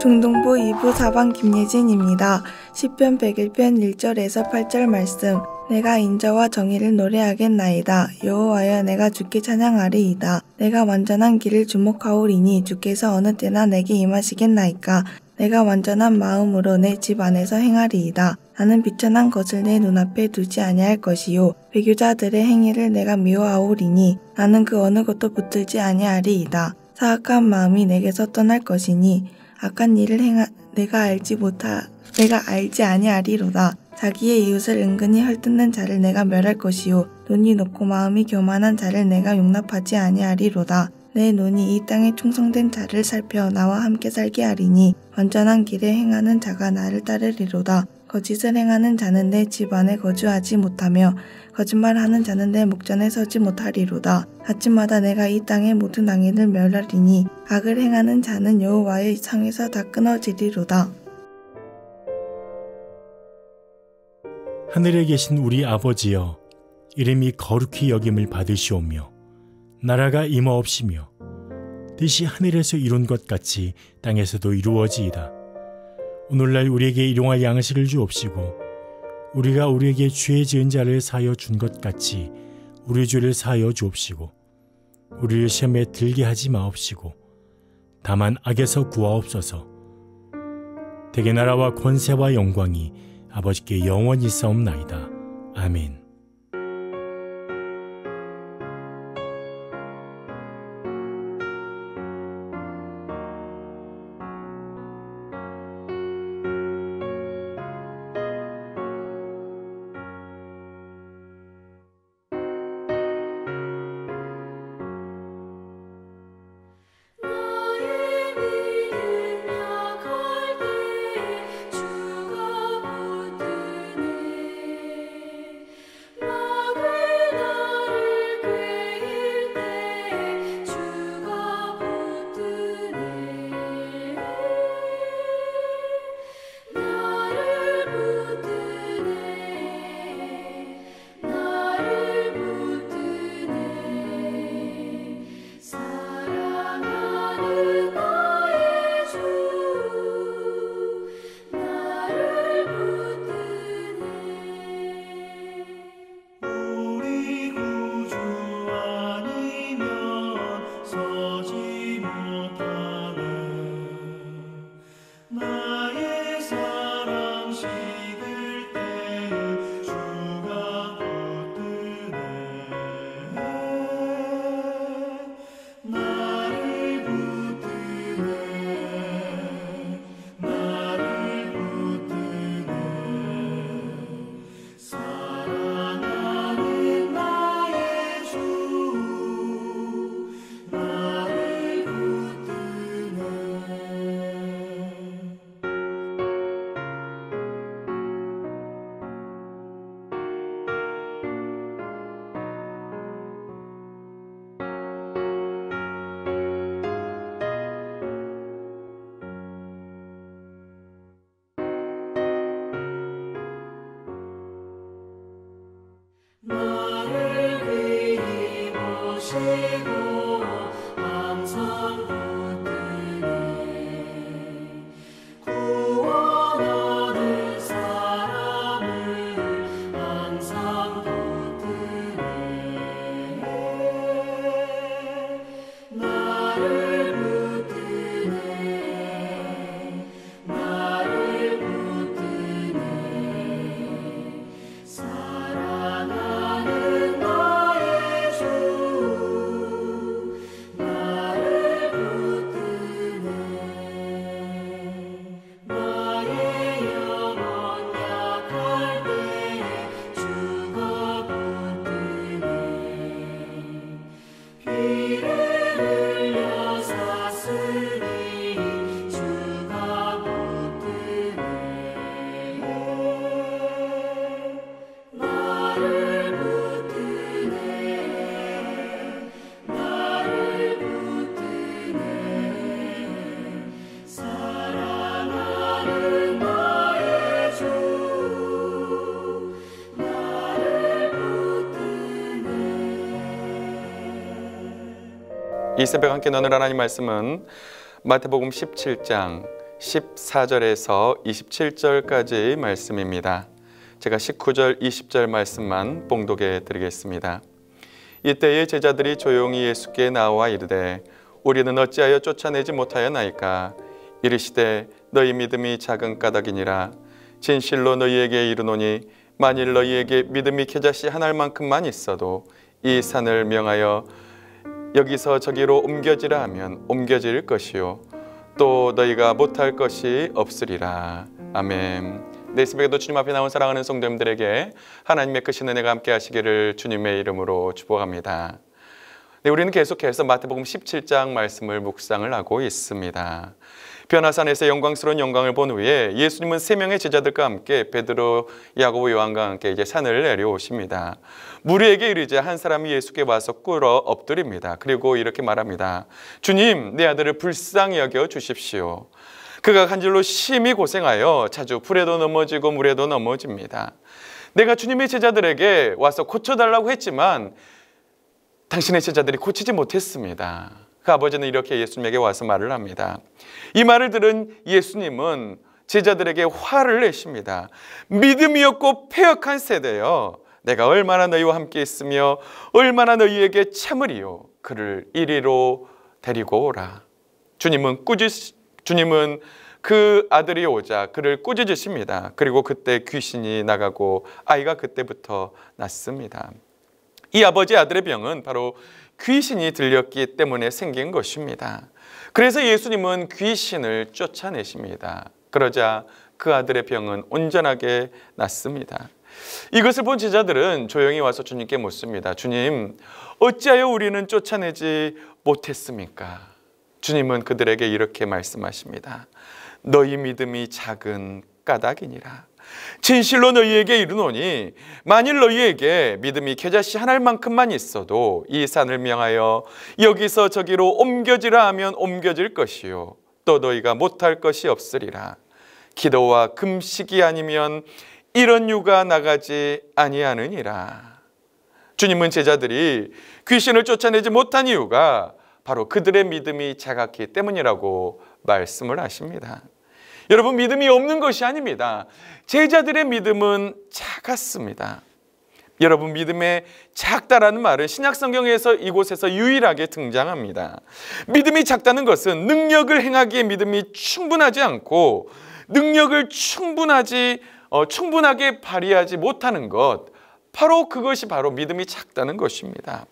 중동부 2부 4방 김예진입니다. 시편 101편 1절에서 8절 말씀. 내가 인자와 정의를 노래하겠나이다. 여호와여 내가 주께 찬양하리이다. 내가 완전한 길을 주목하오리니 주께서 어느 때나 내게 임하시겠나이까. 내가 완전한 마음으로 내 집 안에서 행하리이다. 나는 비천한 것을 내 눈앞에 두지 아니할 것이요 배교자들의 행위를 내가 미워하오리니 나는 그 어느 것도 붙들지 아니하리이다. 사악한 마음이 내게서 떠날 것이니 악한 일을 내가 알지 아니하리로다. 자기의 이웃을 은근히 헐뜯는 자를 내가 멸할 것이요 눈이 높고 마음이 교만한 자를 내가 용납하지 아니하리로다. 내 눈이 이 땅에 충성된 자를 살펴 나와 함께 살게 하리니 완전한 길에 행하는 자가 나를 따르리로다. 거짓을 행하는 자는 내 집 안에 거주하지 못하며 거짓말하는 자는 내 목전에 서지 못하리로다. 아침마다 내가 이 땅의 모든 악인을 멸하리니 악을 행하는 자는 여호와의 상에서 다 끊어지리로다. 하늘에 계신 우리 아버지여, 이름이 거룩히 여김을 받으시오며 나라가 임하옵시며 뜻이 하늘에서 이룬 것 같이 땅에서도 이루어지이다. 오늘날 우리에게 일용할 양식을 주옵시고 우리가 우리에게 죄 지은 자를 사하여 준 것 같이 우리 죄를 사하여 주옵시고 우리를 시험에 들게 하지 마옵시고 다만 악에서 구하옵소서. 대개 나라와 권세와 영광이 아버지께 영원히 있사옵나이다. 아멘. 이 새벽 함께 나눌 하나님 말씀은 마태복음 17장 14절에서 27절까지의 말씀입니다. 제가 19절, 20절 말씀만 봉독해 드리겠습니다. 이때의 제자들이 조용히 예수께 나와 이르되 우리는 어찌하여 쫓아내지 못하였나이까? 이르시되 너희 믿음이 작은 까닭이니라. 진실로 너희에게 이르노니 만일 너희에게 믿음이 겨자씨 한 알만큼만 있어도 이 산을 명하여 여기서 저기로 옮겨지라 하면 옮겨질 것이요 또 너희가 못할 것이 없으리라. 아멘. 네, 새벽에도 주님 앞에 나온 사랑하는 성도님들에게 하나님의 크신 은혜가 함께 하시기를 주님의 이름으로 축복합니다. 네, 우리는 계속해서 마태복음 17장 말씀을 묵상을 하고 있습니다. 변화산에서 영광스러운 영광을 본 후에 예수님은 3명의 제자들과 함께 베드로, 야고보, 요한과 함께 이제 산을 내려오십니다. 무리에게 이르자 한 사람이 예수께 와서 꿇어 엎드립니다. 그리고 이렇게 말합니다. 주님, 내 아들을 불쌍히 여겨 주십시오. 그가 간질로 심히 고생하여 자주 불에도 넘어지고 물에도 넘어집니다. 내가 주님의 제자들에게 와서 고쳐달라고 했지만 당신의 제자들이 고치지 못했습니다. 그 아버지는 이렇게 예수님에게 와서 말을 합니다. 이 말을 들은 예수님은 제자들에게 화를 내십니다. 믿음이 없고 패역한 세대여, 내가 얼마나 너희와 함께 있으며 얼마나 너희에게 참으리요. 그를 이리로 데리고 오라. 주님은 그 아들이 오자 그를 꾸짖으십니다. 그리고 그때 귀신이 나가고 아이가 그때부터 낫습니다. 이 아버지의 아들의 병은 바로 귀신이 들렸기 때문에 생긴 것입니다. 그래서 예수님은 귀신을 쫓아내십니다. 그러자 그 아들의 병은 온전하게 낫습니다. 이것을 본 제자들은 조용히 와서 주님께 묻습니다. 주님, 어찌하여 우리는 쫓아내지 못했습니까? 주님은 그들에게 이렇게 말씀하십니다. 너희 믿음이 작은 까닭이니라. 진실로 너희에게 이르노니 만일 너희에게 믿음이 겨자씨 한 알만큼만 있어도 이 산을 명하여 여기서 저기로 옮겨지라 하면 옮겨질 것이요 또 너희가 못할 것이 없으리라. 기도와 금식이 아니면 이런 유가 나가지 아니하느니라. 주님은 제자들이 귀신을 쫓아내지 못한 이유가 바로 그들의 믿음이 작았기 때문이라고 말씀을 하십니다. 여러분, 믿음이 없는 것이 아닙니다. 제자들의 믿음은 작았습니다. 여러분, 믿음에 작다라는 말은 신약성경에서 이곳에서 유일하게 등장합니다. 믿음이 작다는 것은 능력을 행하기에 믿음이 충분하지 않고 능력을 충분하게 발휘하지 못하는 것, 바로 그것이 바로 믿음이 작다는 것입니다.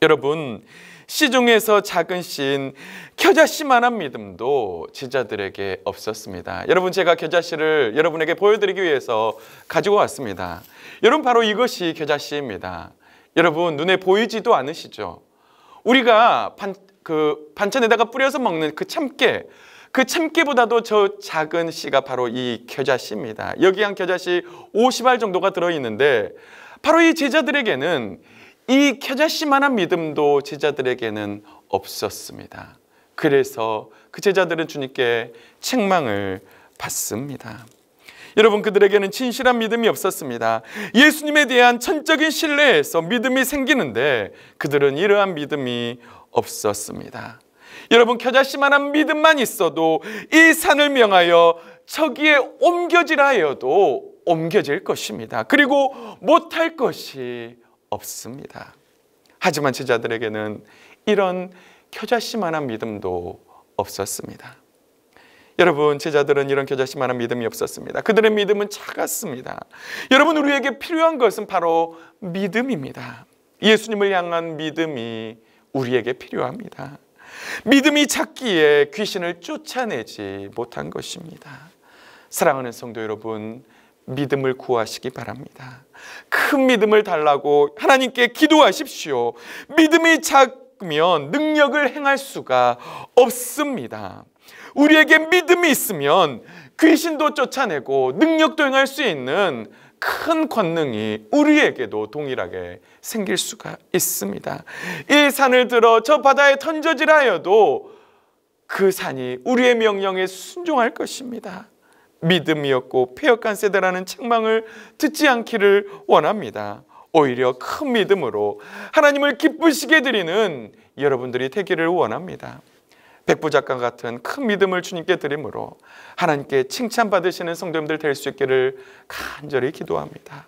여러분, 씨 중에서 작은 씨인 겨자씨만한 믿음도 제자들에게 없었습니다. 여러분, 제가 겨자씨를 여러분에게 보여드리기 위해서 가지고 왔습니다. 여러분, 바로 이것이 겨자씨입니다. 여러분, 눈에 보이지도 않으시죠? 우리가 반찬에다가 뿌려서 먹는 그 참깨보다도 저 작은 씨가 바로 이 겨자씨입니다. 여기 한 겨자씨 50알 정도가 들어있는데 바로 이 제자들에게는 이 겨자씨만한 믿음도 제자들에게는 없었습니다. 그래서 그 제자들은 주님께 책망을 받습니다. 여러분, 그들에게는 진실한 믿음이 없었습니다. 예수님에 대한 전적인 신뢰에서 믿음이 생기는데 그들은 이러한 믿음이 없었습니다. 여러분, 겨자씨만한 믿음만 있어도 이 산을 명하여 저기에 옮겨지라 하여도 옮겨질 것입니다. 그리고 못할 것이 없습니다. 하지만 제자들에게는 이런 겨자씨만한 믿음도 없었습니다. 여러분, 제자들은 이런 겨자씨만한 믿음이 없었습니다. 그들의 믿음은 작았습니다. 여러분, 우리에게 필요한 것은 바로 믿음입니다. 예수님을 향한 믿음이 우리에게 필요합니다. 믿음이 작기에 귀신을 쫓아내지 못한 것입니다. 사랑하는 성도 여러분, 믿음을 구하시기 바랍니다. 큰 믿음을 달라고 하나님께 기도하십시오. 믿음이 작으면 능력을 행할 수가 없습니다. 우리에게 믿음이 있으면 귀신도 쫓아내고 능력도 행할 수 있는 큰 권능이 우리에게도 동일하게 생길 수가 있습니다. 이 산을 들어 저 바다에 던져지라 하여도 그 산이 우리의 명령에 순종할 것입니다. 믿음이 없고 패역한 세대라는 책망을 듣지 않기를 원합니다. 오히려 큰 믿음으로 하나님을 기쁘시게 드리는 여러분들이 되기를 원합니다. 백부작과 같은 큰 믿음을 주님께 드림으로 하나님께 칭찬받으시는 성도님들 될 수 있기를 간절히 기도합니다.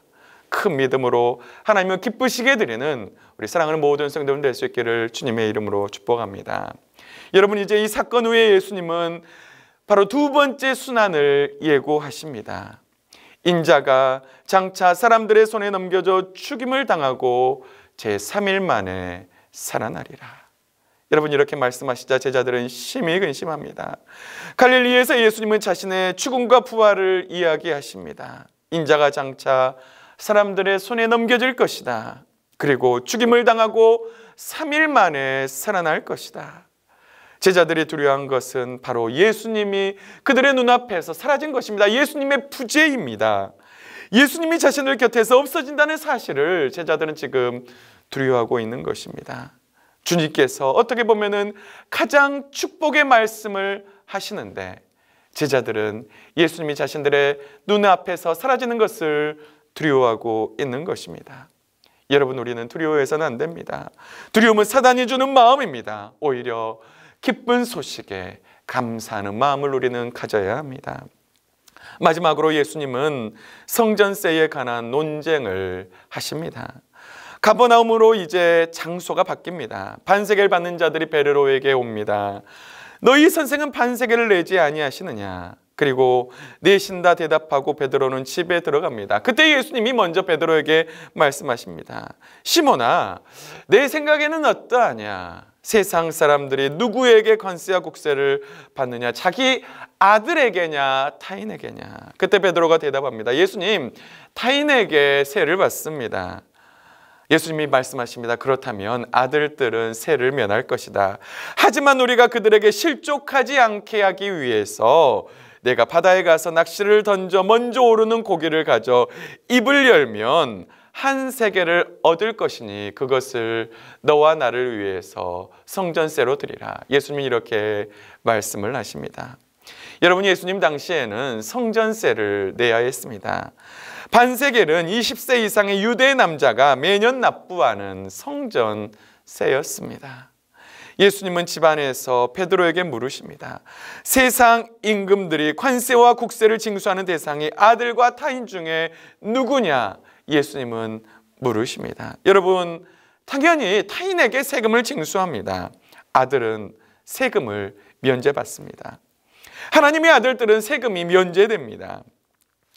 큰 믿음으로 하나님을 기쁘시게 드리는 우리 사랑하는 모든 성도님 될 수 있기를 주님의 이름으로 축복합니다. 여러분, 이제 이 사건 후에 예수님은 바로 두 번째 순환을 예고하십니다. 인자가 장차 사람들의 손에 넘겨져 죽임을 당하고 제3일 만에 살아나리라. 여러분, 이렇게 말씀하시자 제자들은 심히 근심합니다. 갈릴리에서 예수님은 자신의 죽음과 부활을 이야기하십니다. 인자가 장차 사람들의 손에 넘겨질 것이다. 그리고 죽임을 당하고 3일 만에 살아날 것이다. 제자들이 두려워한 것은 바로 예수님이 그들의 눈앞에서 사라진 것입니다. 예수님의 부재입니다. 예수님이 자신들 곁에서 없어진다는 사실을 제자들은 지금 두려워하고 있는 것입니다. 주님께서 어떻게 보면은 가장 축복의 말씀을 하시는데 제자들은 예수님이 자신들의 눈앞에서 사라지는 것을 두려워하고 있는 것입니다. 여러분, 우리는 두려워해서는 안 됩니다. 두려움은 사단이 주는 마음입니다. 오히려 기쁜 소식에 감사하는 마음을 우리는 가져야 합니다. 마지막으로 예수님은 성전세에 관한 논쟁을 하십니다. 가버나움으로 이제 장소가 바뀝니다. 반세계를 받는 자들이 베드로에게 옵니다. 너희 선생은 반세계를 내지 아니하시느냐? 그리고 내신다 대답하고 베드로는 집에 들어갑니다. 그때 예수님이 먼저 베드로에게 말씀하십니다. 시몬아, 내 생각에는 어떠하냐? 세상 사람들이 누구에게 관세와 국세를 받느냐? 자기 아들에게냐 타인에게냐? 그때 베드로가 대답합니다. 예수님, 타인에게 세를 받습니다. 예수님이 말씀하십니다. 그렇다면 아들들은 세를 면할 것이다. 하지만 우리가 그들에게 실족하지 않게 하기 위해서 내가 바다에 가서 낚시를 던져 먼저 오르는 고기를 가져 입을 열면 한 세겔을 얻을 것이니 그것을 너와 나를 위해서 성전세로 드리라. 예수님이 이렇게 말씀을 하십니다. 여러분, 예수님 당시에는 성전세를 내야 했습니다. 반세겔은 20세 이상의 유대 남자가 매년 납부하는 성전세였습니다. 예수님은 집안에서 베드로에게 물으십니다. 세상 임금들이 관세와 국세를 징수하는 대상이 아들과 타인 중에 누구냐? 예수님은 물으십니다. 여러분, 당연히 타인에게 세금을 징수합니다. 아들은 세금을 면제받습니다. 하나님의 아들들은 세금이 면제됩니다.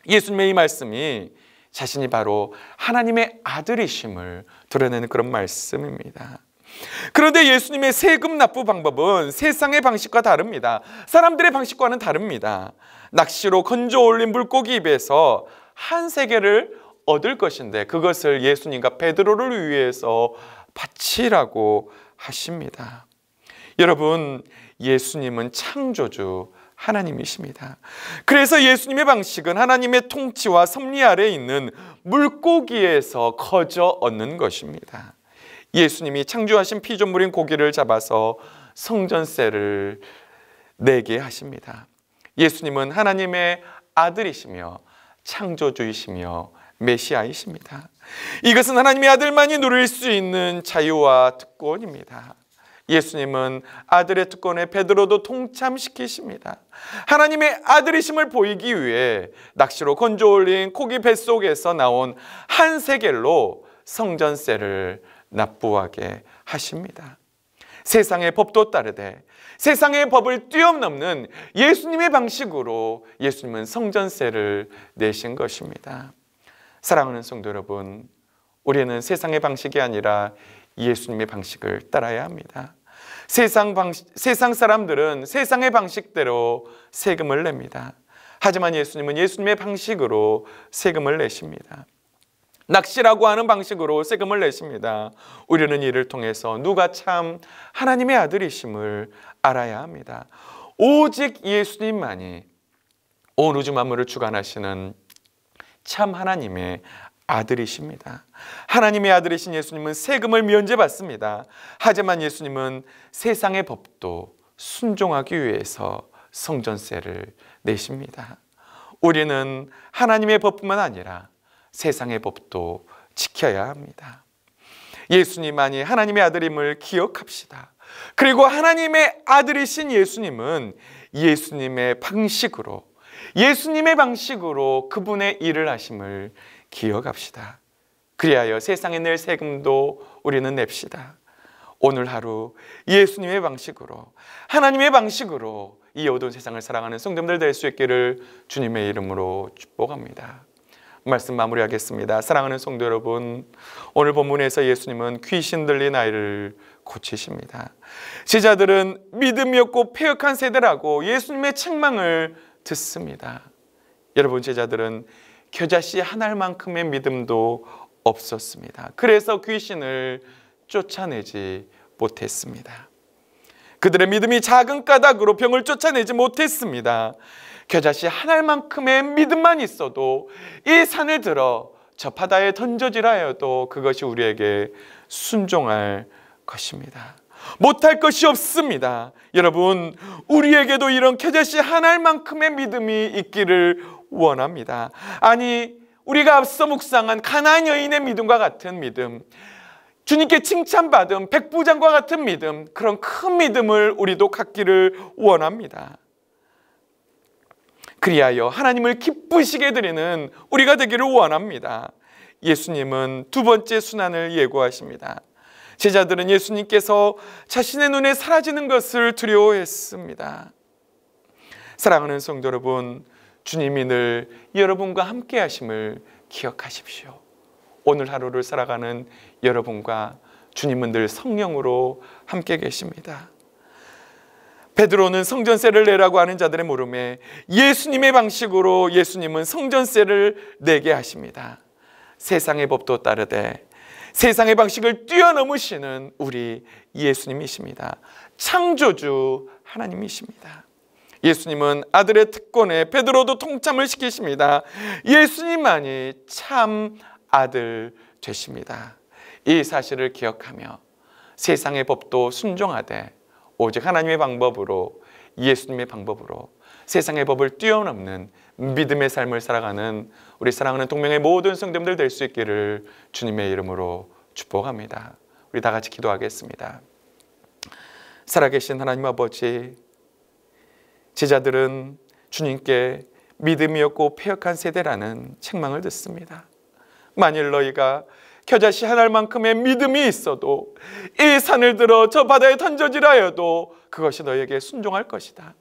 예수님의 이 말씀이 자신이 바로 하나님의 아들이심을 드러내는 그런 말씀입니다. 그런데 예수님의 세금 납부 방법은 세상의 방식과 다릅니다. 사람들의 방식과는 다릅니다. 낚시로 건져 올린 물고기 입에서 한 세겔을 얻을 것인데 그것을 예수님과 베드로를 위해서 바치라고 하십니다. 여러분, 예수님은 창조주 하나님이십니다. 그래서 예수님의 방식은 하나님의 통치와 섭리 아래에 있는 물고기에서 거저 얻는 것입니다. 예수님이 창조하신 피조물인 고기를 잡아서 성전세를 내게 하십니다. 예수님은 하나님의 아들이시며 창조주이시며 메시아이십니다. 이것은 하나님의 아들만이 누릴 수 있는 자유와 특권입니다. 예수님은 아들의 특권에 베드로도 동참시키십니다. 하나님의 아들이심을 보이기 위해 낚시로 건져 올린 고기 뱃속에서 나온 한 세겔로 성전세를 납부하게 하십니다. 세상의 법도 따르되 세상의 법을 뛰어넘는 예수님의 방식으로 예수님은 성전세를 내신 것입니다. 사랑하는 성도 여러분, 우리는 세상의 방식이 아니라 예수님의 방식을 따라야 합니다. 세상 사람들은 세상의 방식대로 세금을 냅니다. 하지만 예수님은 예수님의 방식으로 세금을 내십니다. 낚시라고 하는 방식으로 세금을 내십니다. 우리는 이를 통해서 누가 참 하나님의 아들이심을 알아야 합니다. 오직 예수님만이 온 우주 만물을 주관하시는 참 하나님의 아들이십니다. 하나님의 아들이신 예수님은 세금을 면제받습니다. 하지만 예수님은 세상의 법도 순종하기 위해서 성전세를 내십니다. 우리는 하나님의 법뿐만 아니라 세상의 법도 지켜야 합니다. 예수님만이 하나님의 아들임을 기억합시다. 그리고 하나님의 아들이신 예수님은 예수님의 방식으로 그분의 일을 하심을 기억합시다. 그리하여 세상에 낼 세금도 우리는 냅시다. 오늘 하루 예수님의 방식으로, 하나님의 방식으로 이 어두운 세상을 살아가는 성도님들 될 수 있기를 주님의 이름으로 축복합니다. 말씀 마무리하겠습니다. 사랑하는 성도 여러분, 오늘 본문에서 예수님은 귀신 들린 아이를 고치십니다. 제자들은 믿음이 없고 패역한 세대라고 예수님의 책망을 듣습니다. 여러분, 제자들은 겨자씨 한 알만큼의 믿음도 없었습니다. 그래서 귀신을 쫓아내지 못했습니다. 그들의 믿음이 작은 까닭으로 병을 쫓아내지 못했습니다. 겨자씨 한 알만큼의 믿음만 있어도 이 산을 들어 저 바다에 던져지라 하여도 그것이 우리에게 순종할 것입니다. 못할 것이 없습니다. 여러분, 우리에게도 이런 겨자씨 한 알만큼의 믿음이 있기를 원합니다. 아니, 우리가 앞서 묵상한 가나안 여인의 믿음과 같은 믿음, 주님께 칭찬받은 백부장과 같은 믿음, 그런 큰 믿음을 우리도 갖기를 원합니다. 그리하여 하나님을 기쁘시게 드리는 우리가 되기를 원합니다. 예수님은 두 번째 순환을 예고하십니다. 제자들은 예수님께서 자신의 눈에 사라지는 것을 두려워했습니다. 사랑하는 성도 여러분, 주님이 늘 여러분과 함께 하심을 기억하십시오. 오늘 하루를 살아가는 여러분과 주님은 늘 성령으로 함께 계십니다. 베드로는 성전세를 내라고 하는 자들의 물음에 예수님의 방식으로 예수님은 성전세를 내게 하십니다. 세상의 법도 따르되 세상의 방식을 뛰어넘으시는 우리 예수님이십니다. 창조주 하나님이십니다. 예수님은 아들의 특권에 베드로도 통참을 시키십니다. 예수님만이 참 아들 되십니다. 이 사실을 기억하며 세상의 법도 순종하되 오직 하나님의 방법으로, 예수님의 방법으로 세상의 법을 뛰어넘는 믿음의 삶을 살아가는 우리 사랑하는 동명의 모든 성도님들 될 수 있기를 주님의 이름으로 축복합니다. 우리 다 같이 기도하겠습니다. 살아계신 하나님 아버지, 제자들은 주님께 믿음이 없고 패역한 세대라는 책망을 듣습니다. 만일 너희가 겨자씨 한 알만큼의 믿음이 있어도 이 산을 들어 저 바다에 던져지라 하여도 그것이 너희에게 순종할 것이다.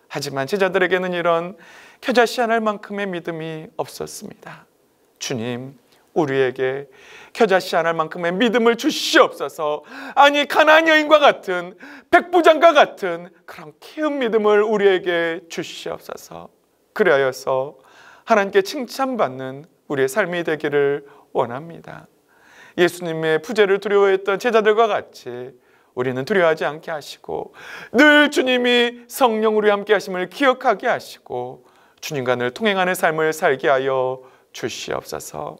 하지만 제자들에게는 이런 겨자씨 한 알만큼의 믿음이 없었습니다. 주님, 우리에게 겨자씨 한 알만큼의 믿음을 주시옵소서. 아니, 가나안 여인과 같은, 백부장과 같은 그런 키운 믿음을 우리에게 주시옵소서. 그리하여서 하나님께 칭찬받는 우리의 삶이 되기를 원합니다. 예수님의 부재를 두려워했던 제자들과 같이 우리는 두려워하지 않게 하시고 늘 주님이 성령으로 함께 하심을 기억하게 하시고 주님과 늘 통행하는 삶을 살게 하여 주시옵소서.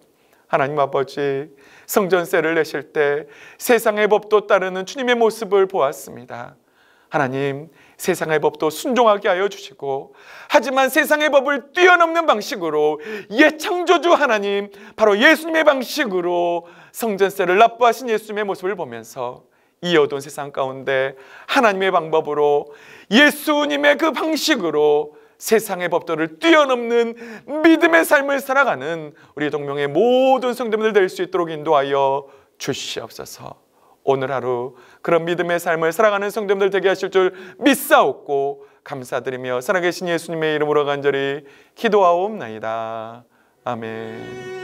하나님 아버지, 성전세를 내실 때 세상의 법도 따르는 주님의 모습을 보았습니다. 하나님, 세상의 법도 순종하게 하여 주시고 하지만 세상의 법을 뛰어넘는 방식으로 옛 창조주 하나님, 바로 예수님의 방식으로 성전세를 납부하신 예수님의 모습을 보면서 이 어두운 세상 가운데 하나님의 방법으로, 예수님의 그 방식으로 세상의 법도를 뛰어넘는 믿음의 삶을 살아가는 우리 동명의 모든 성도님들 될 수 있도록 인도하여 주시옵소서. 오늘 하루 그런 믿음의 삶을 살아가는 성도님들 되게 하실 줄 믿사옵고 감사드리며 살아계신 예수님의 이름으로 간절히 기도하옵나이다. 아멘.